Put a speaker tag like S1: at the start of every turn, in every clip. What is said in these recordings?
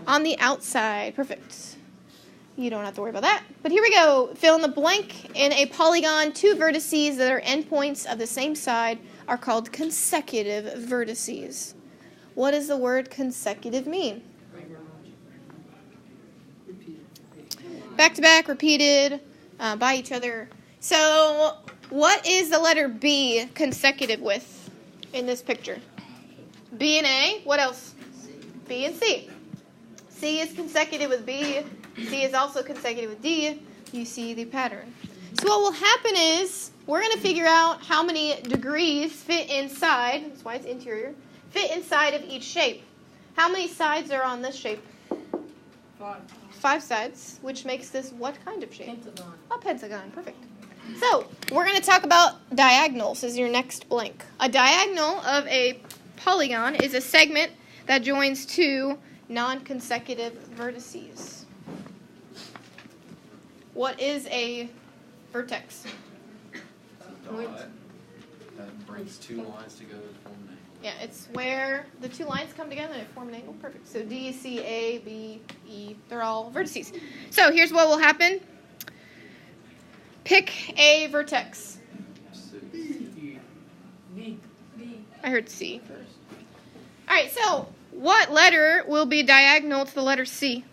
S1: On the outside. Perfect. You don't have to worry about that. But here we go. Fill in the blank. In a polygon, two vertices that are endpoints of the same side are called consecutive vertices. What does the word consecutive mean? Back to back, repeated, by each other. So, what is the letter B consecutive with in this picture? B and A. What else? B and C. C is consecutive with B. C is also consecutive with D. You see the pattern. So what will happen is we're going to figure out how many degrees fit inside. That's why it's interior. Fit inside of each shape. How many sides are on this shape? 5 sides, which makes this what kind of shape?
S2: Pentagon.
S1: A pentagon. Perfect. So we're going to talk about diagonals as your next blank. A diagonal of a polygon is a segment that joins two non-consecutive vertices. What is a vertex?
S3: That brings two lines together to form an angle.
S1: Yeah, it's where the two lines come together and form an angle. Perfect. So D, C, A, B, E, they're all vertices. So here's what will happen. Pick a vertex.
S3: C.
S2: B.
S1: I heard C first. All right, so what letter will be diagonal to the letter C?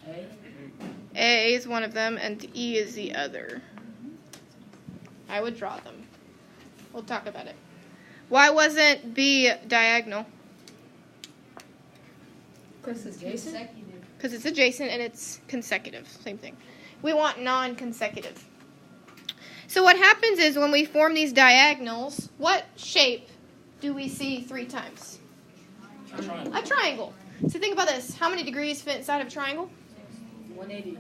S2: A.
S1: A is one of them, and E is the other. I would draw them. We'll talk about it. Why wasn't B diagonal?
S2: Because it's adjacent.
S1: Because it's adjacent and it's consecutive. Same thing. We want non-consecutive. So what happens is when we form these diagonals, what shape do we see 3 times? A triangle. So think about this. How many degrees fit inside of a triangle?
S2: 180.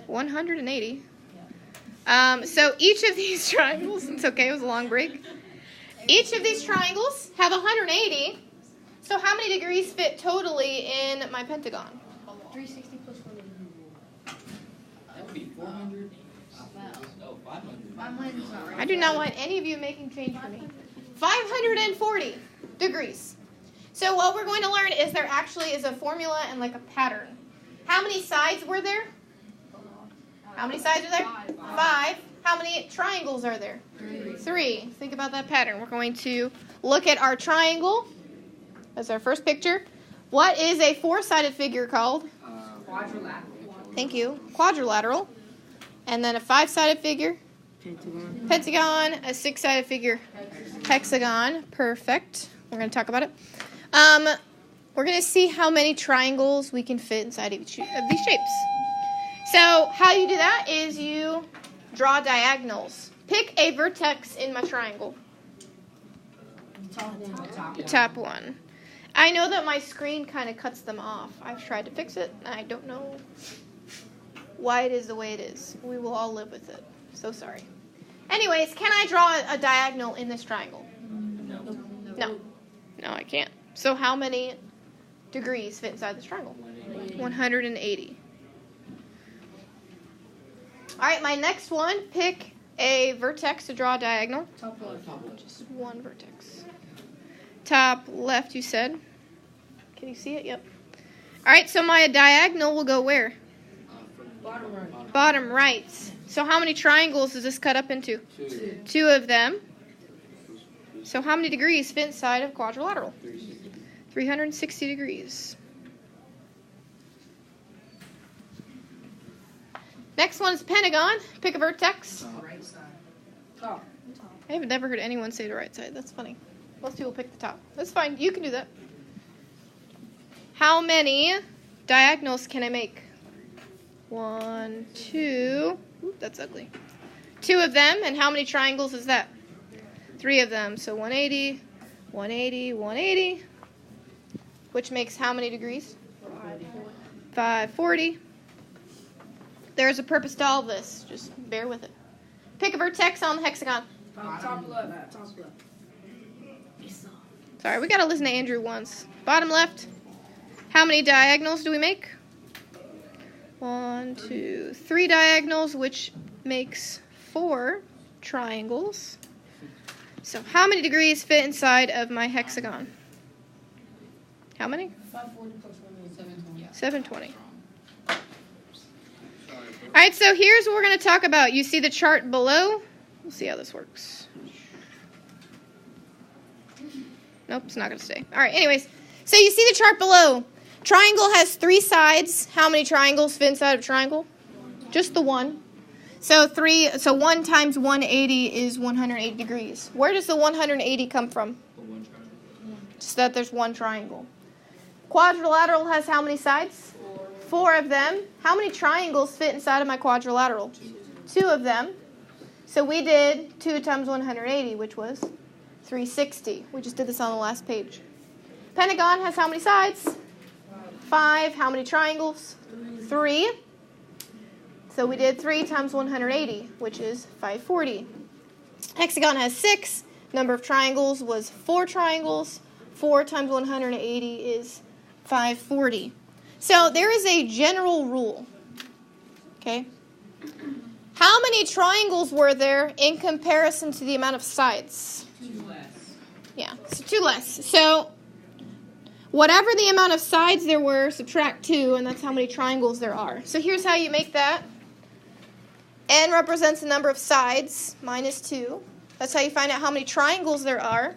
S1: 180. So each of these triangles, it's okay, it was a long break. Each of these triangles have 180. So how many degrees fit totally in my pentagon?
S2: 360 plus 180.
S3: That would be 400. Oh, 500.
S2: 500 is not right.
S1: I do not want any of you making change for me. 540 degrees. So what we're going to learn is there actually is a formula and like a pattern. How many sides were there? How many sides are there? 5. How many triangles are there? 3. Think about that pattern. We're going to look at our triangle. That's our first picture. What is a 4-sided figure called?
S2: Quadrilateral.
S1: Thank you. Quadrilateral. And then a 5-sided figure? Pentagon. A 6-sided figure? Hexagon. Perfect. We're going to talk about it. We're going to see how many triangles we can fit inside of each of these shapes. So how you do that is you draw diagonals. Pick a vertex in my triangle. Top one. I know that my screen kind of cuts them off. I've tried to fix it. I don't know why it is the way it is. We will all live with it. So sorry. Anyways, can I draw a diagonal in this triangle? No. No, I can't. So how many degrees fit inside this triangle? 180. All right, my next one, pick a vertex to draw a diagonal.
S2: Top left.
S1: Just one vertex. Top left, you said. Can you see it? Yep. All right, so my diagonal will go where?
S2: Bottom right.
S1: Bottom right. So how many triangles does this cut up into? 2 of them. So how many degrees fit inside of quadrilateral? 360 degrees. Next one is pentagon. Pick a vertex.
S2: Right side. Top.
S1: I have never heard anyone say the right side. That's funny. Most people pick the top. That's fine. You can do that. How many diagonals can I make? 1, 2. Oop, that's ugly. 2 of them. And how many triangles is that? 3 of them. So 180, 180, 180. Which makes how many degrees? 540. There's a purpose to all of this. Just bear with it. Pick a vertex on the hexagon.
S2: Top left. Top left.
S1: Sorry, we got to listen to Andrew once. Bottom left. How many diagonals do we make? 1, 2, 3 diagonals, which makes 4 triangles. So how many degrees fit inside of my hexagon? How many?
S2: 540 plus 180.
S1: 720. All right, so here's what we're going to talk about. You see the chart below? We'll see how this works. Nope, it's not going to stay. All right, anyways. So you see the chart below. Triangle has 3 sides. How many triangles fit inside of a triangle? Just the one. So 1 times 180 is 180 degrees. Where does the 180 come from? Just that there's one triangle. Quadrilateral has how many sides? 4 of them. How many triangles fit inside of my quadrilateral? 2 of them. So we did 2 times 180, which was 360. We just did this on the last page. Pentagon has how many sides? 5. How many triangles? 3. So we did 3 times 180, which is 540. Hexagon has 6. Number of triangles was 4 triangles. 4 times 180 is 540. So there is a general rule. Okay? How many triangles were there in comparison to the amount of sides?
S2: 2 less.
S1: Yeah, so 2 less. So whatever the amount of sides there were, subtract 2, and that's how many triangles there are. So here's how you make that. N represents the number of sides, minus 2. That's how you find out how many triangles there are.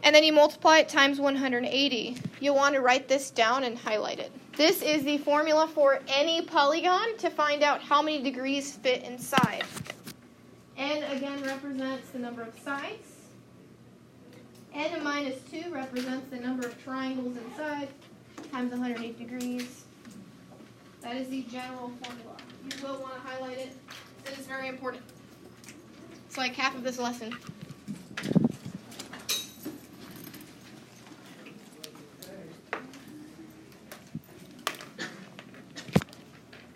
S1: And then you multiply it times 180. You'll want to write this down and highlight it. This is the formula for any polygon to find out how many degrees fit inside. N again represents the number of sides. N minus 2 represents the number of triangles inside times 180 degrees. That is the general formula. You will want to highlight it. It is very important. It's like half of this lesson.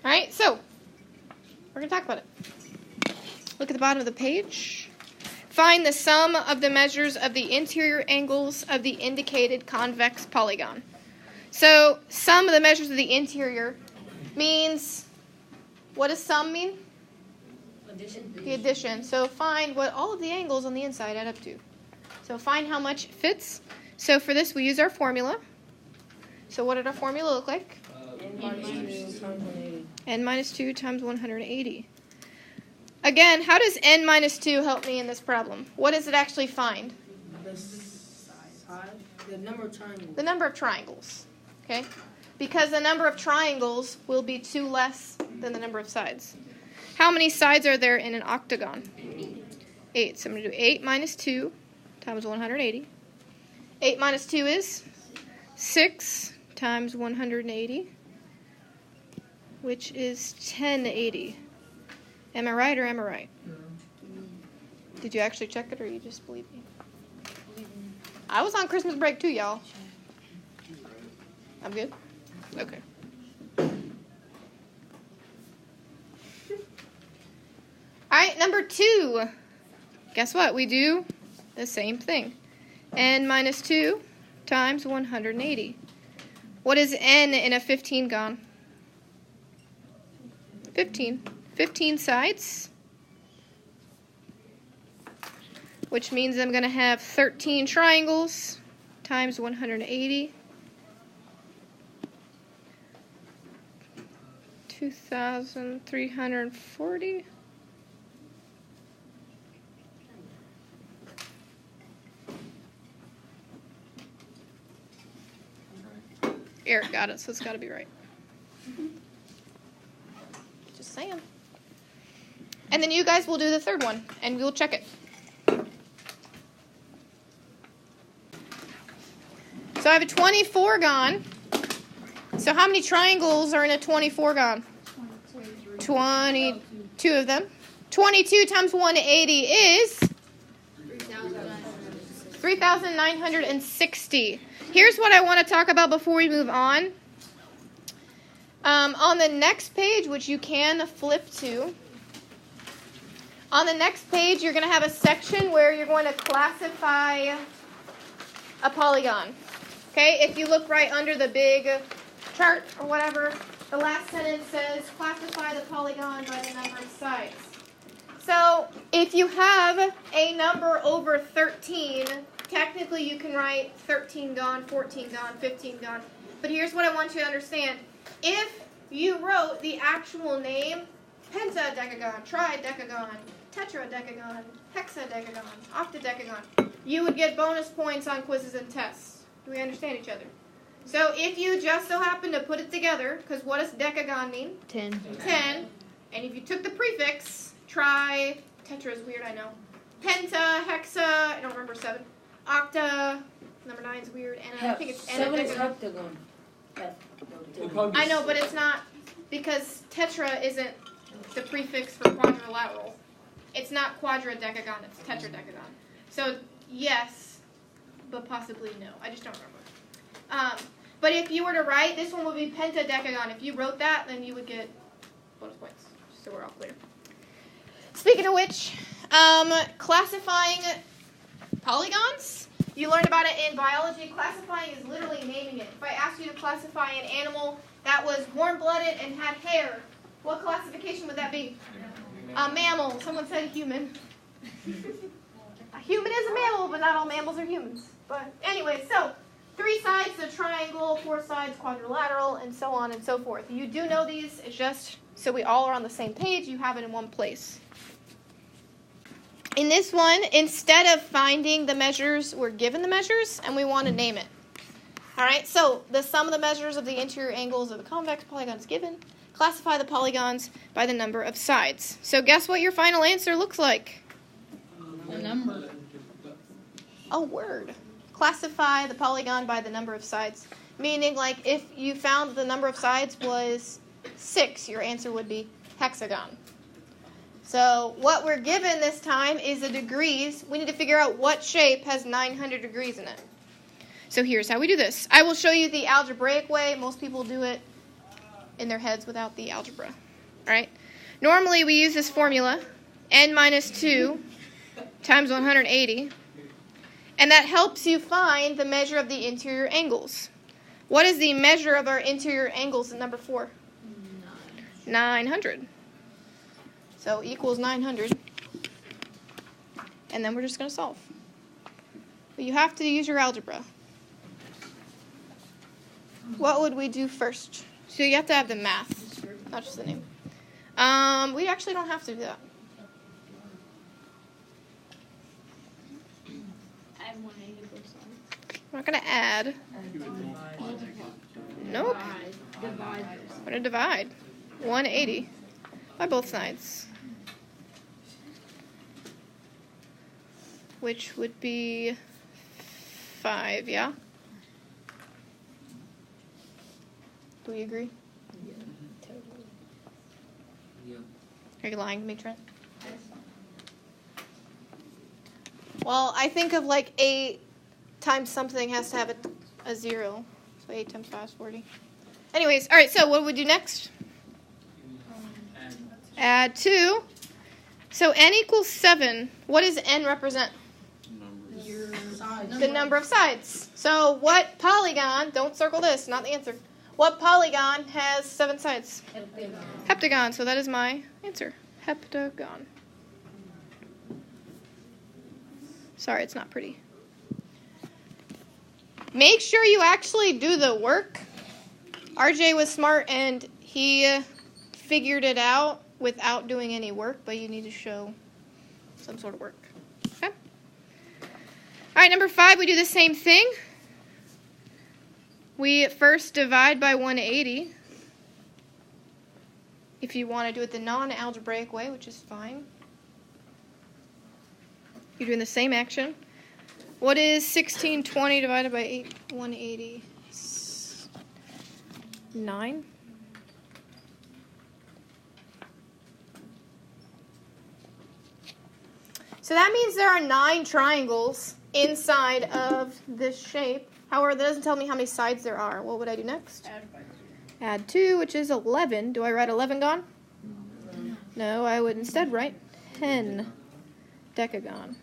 S1: All right, so we're going to talk about it. Look at the bottom of the page. Find the sum of the measures of the interior angles of the indicated convex polygon. So sum of the measures of the interior means, what does sum mean?
S2: Addition.
S1: The addition. So find what all of the angles on the inside add up to. So find how much fits. So for this we use our formula. So what did our formula look like?
S2: N minus 2 times 180.
S1: N minus 2 times 180. Again, how does n minus 2 help me in this problem? What does it actually find?
S2: The side. The number of triangles.
S1: The number of triangles. Okay? Because the number of triangles will be 2 less than the number of sides. How many sides are there in an octagon? 8. So I'm going to do 8 minus 2 times 180. 8 minus 2 is 6 times 180, which is 1080. Am I right or am I right? Did you actually check it or you just believe me? I was on Christmas break too, y'all. I'm good? Okay. Alright, number 2. Guess what? We do the same thing. N minus 2 times 180. What is n in a 15-gon? 15. 15 sides, which means I'm going to have 13 triangles times 180. 2,340. Eric got it, so it's got to be right. Just saying. And then you guys will do the third one, and we'll check it. So I have a 24-gon. So how many triangles are in a 24-gon? 22 of them. 22 times 180 is 3,960. Here's what I want to talk about before we move on. On the next page, which you can flip to, on the next page, you're going to have a section where you're going to classify a polygon. Okay, if you look right under the big chart or whatever, the last sentence says, classify the polygon by the number of sides. So if you have a number over 13, technically you can write 13 gone, 14 gone, 15 gone. But here's what I want you to understand. If you wrote the actual name, pentadecagon, tridecagon, tetradecagon, hexadecagon, octadecagon, you would get bonus points on quizzes and tests. Do we understand each other? So if you just so happen to put it together, because what does decagon mean?
S4: 10.
S1: 10. And if you took the prefix, tetra is weird, I know. Penta, hexa, I don't remember 7. Octa, number 9 is weird, and I think it's
S2: 7 is
S1: heptagon.
S2: heptagon.
S1: I know, but it's not, because tetra isn't the prefix for quadrilateral. It's not quadradecagon, it's tetradecagon. So, yes, but possibly no. I just don't remember. But if you were to write, this one would be pentadecagon. If you wrote that, then you would get bonus points, so we're all clear. Speaking of which, classifying polygons, you learned about it in biology. Classifying is literally naming it. If I asked you to classify an animal that was warm-blooded and had hair, what classification would that be? A mammal. Someone said human. A human is a mammal, but not all mammals are humans. But anyway, so 3 sides, a triangle, 4 sides, quadrilateral, and so on and so forth. You do know these. It's just so we all are on the same page. You have it in one place. In this one, instead of finding the measures, we're given the measures, and we want to name it. All right, so the sum of the measures of the interior angles of the convex polygon is given. Classify the polygons by the number of sides. So guess what your final answer looks like?
S4: A number.
S1: A word. Classify the polygon by the number of sides. Meaning, like, if you found that the number of sides was 6, your answer would be hexagon. So what we're given this time is the degrees. We need to figure out what shape has 900 degrees in it. So here's how we do this. I will show you the algebraic way. Most people do it in their heads without the algebra. All right. Normally we use this formula, n minus 2 times 180. And that helps you find the measure of the interior angles. What is the measure of our interior angles in number 4? 900. So equals 900. And then we're just going to solve. But you have to use your algebra. What would we do first? So you have to have the math, not just the name. We actually don't have to do that.
S4: Add 180 both sides.
S1: We're not going to add. Nope.
S4: Divide.
S1: We're going to divide 180 by both sides, which would be 5, yeah? Do we agree?
S4: Yeah, totally.
S1: Are you lying to me, Trent? Well, I think of like 8 times something has to have a 0. So 8 times 5 is 40. Anyways, all right, so what do we do next? Add 2. So n equals 7. What does n represent?
S2: Your size.
S1: The number of sides. So what polygon, don't circle this, not the answer. What polygon has 7 sides? Heptagon. So that is my answer. Heptagon. Sorry, it's not pretty. Make sure you actually do the work. RJ was smart and he figured it out without doing any work, but you need to show some sort of work. Okay? All right, number 5, we do the same thing. We first divide by 180. If you want to do it the non-algebraic way, which is fine. You're doing the same action. What is 1620 divided by 180? 9. So that means there are 9 triangles inside of this shape. However, that doesn't tell me how many sides there are. What would I do next? Add 2, which is 11. Do I write 11 gone? No, I would instead write 10 decagon.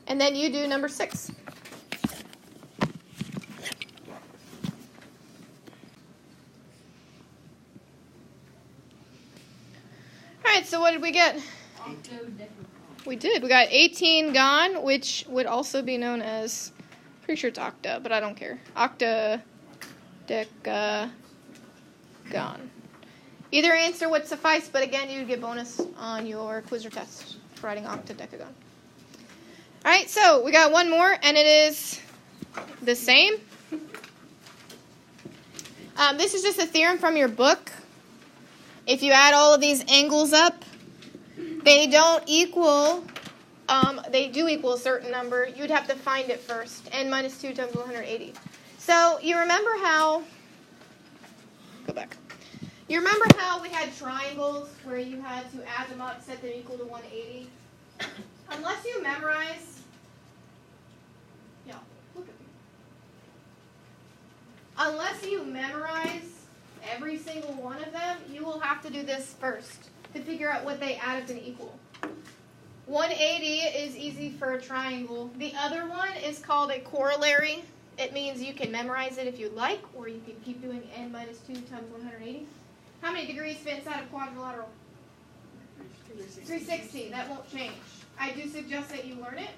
S1: And then you do number 6. All right, so what did we get? We did. We got 18gon, which would also be known as, pretty sure it's octa, but I don't care. Octadecagon. Either answer would suffice, but again, you'd get bonus on your quiz or test for writing octadecagon. All right, so we got one more, and it is the same. This is just a theorem from your book. If you add all of these angles up, they don't equal, they do equal a certain number. You'd have to find it first, n minus 2 times 180. So you remember how, go back. You remember how we had triangles where you had to add them up, set them equal to 180? Unless you memorize, yeah, look at me. Unless you memorize every single one of them, you will have to do this first to figure out what they add up and equal. 180 is easy for a triangle. The other one is called a corollary. It means you can memorize it if you like, or you can keep doing n minus 2 times 180. How many degrees fit inside a quadrilateral? 360. That won't change. I do suggest that you learn it.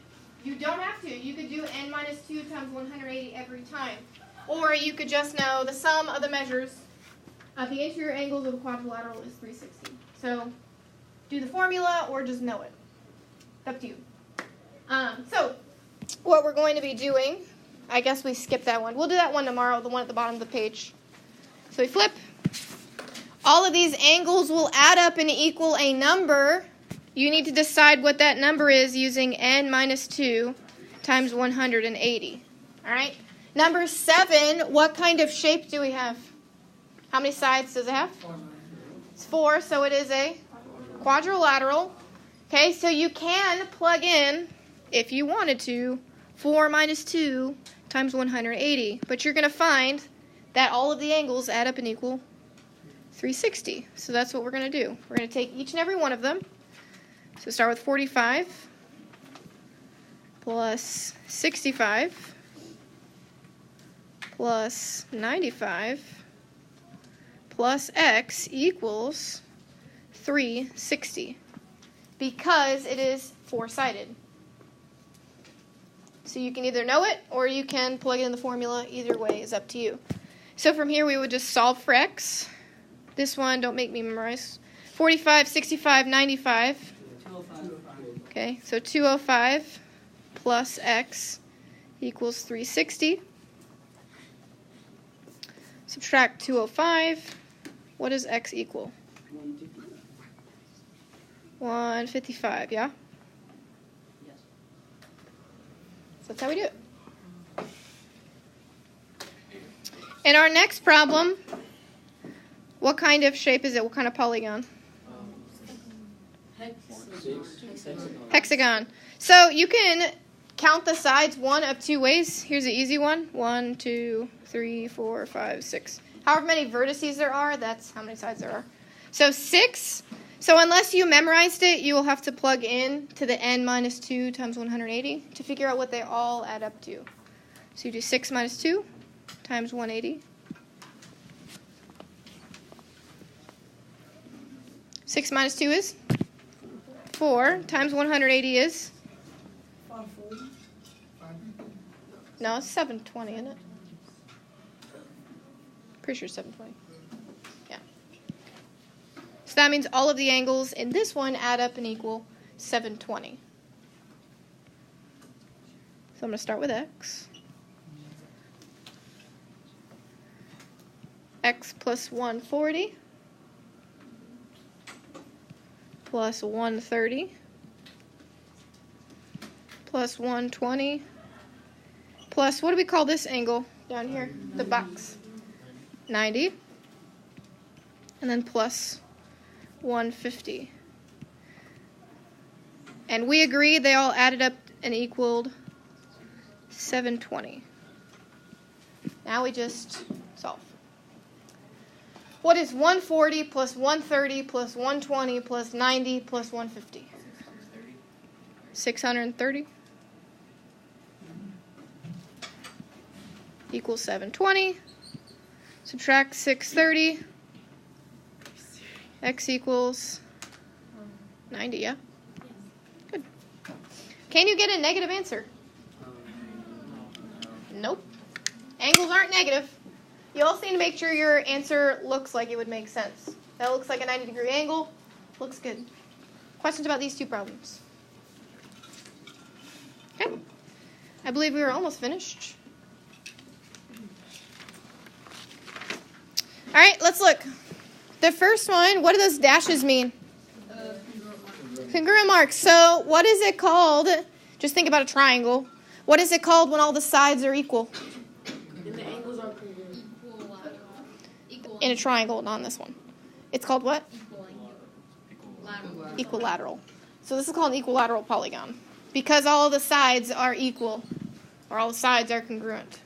S1: You don't have to. You could do n minus 2 times 180 every time. Or you could just know the sum of the measures of the interior angles of a quadrilateral is 360. So do the formula or just know it. It's up to you. So what we're going to be doing, I guess we skipped that one. We'll do that one tomorrow, the one at the bottom of the page. So we flip. All of these angles will add up and equal a number. You need to decide what that number is using n minus 2 times 180. All right? Number 7, what kind of shape do we have? How many sides does it have? It's 4, so it is a quadrilateral. Okay, so you can plug in, if you wanted to, 4 minus 2 times 180. But you're going to find that all of the angles add up and equal 360. So that's what we're going to do. We're going to take each and every one of them. So start with 45 plus 65 plus 95 plus x equals 360 because it is four-sided. So you can either know it or you can plug it in the formula. Either way is up to you. So from here we would just solve for x. This one, don't make me memorize. 45, 65, 95.
S2: 205.
S1: Okay, so 205 plus x equals 360. Subtract 205. What does x equal? 155, yeah?
S2: Yes.
S1: So that's how we do it. In our next problem, what kind of shape is it? What kind of polygon? Hexagon. So you can count the sides one of two ways. Here's an easy one. 1, 2, 3, 4, 5, 6. However many vertices there are, that's how many sides there are. So 6. So unless you memorized it, you will have to plug in to the n minus 2 times 180 to figure out what they all add up to. So you do 6 minus 2 times 180. 6 minus 2 is 4 times 180 is?
S2: 540.
S1: No, it's 720, isn't it? Pretty sure 720. Yeah. So that means all of the angles in this one add up and equal 720. So I'm going to start with x. X plus 140 plus 130 plus 120 plus, what do we call this angle down here? The box. 90. And then plus 150. And we agree they all added up and equaled 720. Now we just solve. What is 140 plus 130 plus 120 plus 90 plus 150? 630 equals 720. Subtract 630. X equals 90, yeah? Good. Can you get a negative answer? Nope. Angles aren't negative. You also need to make sure your answer looks like it would make sense. That looks like a 90-degree angle. Looks good. Questions about these two problems? Okay. I believe we were almost finished. All right, let's look. The first one, what do those dashes mean? Congruent marks. So what is it called? Just think about a triangle. What is it called when all the sides are equal?
S2: And the angles are congruent.
S1: In a triangle, not in this one. It's called what?
S4: Lateral.
S1: Equilateral. So this is called an equilateral polygon because all the sides are equal, or all the sides are congruent.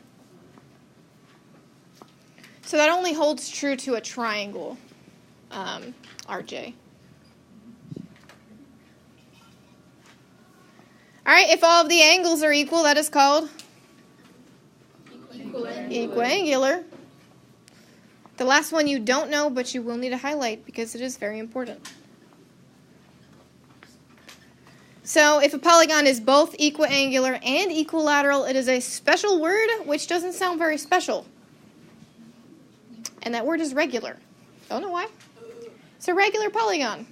S1: So that only holds true to a triangle, RJ. All right, if all of the angles are equal, that is called equiangular. The last one you don't know, but you will need to highlight because it is very important. So if a polygon is both equiangular and equilateral, it is a special word which doesn't sound very special. And that word is regular. Don't know why. It's a regular polygon.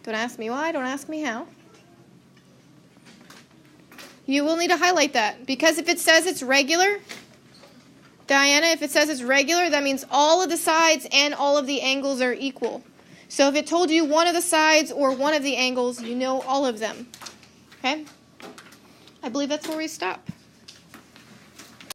S1: Don't ask me why, don't ask me how. You will need to highlight that because if it says it's regular, Diana, if it says it's regular, that means all of the sides and all of the angles are equal. So if it told you one of the sides or one of the angles, you know all of them. Okay? I believe that's where we stop.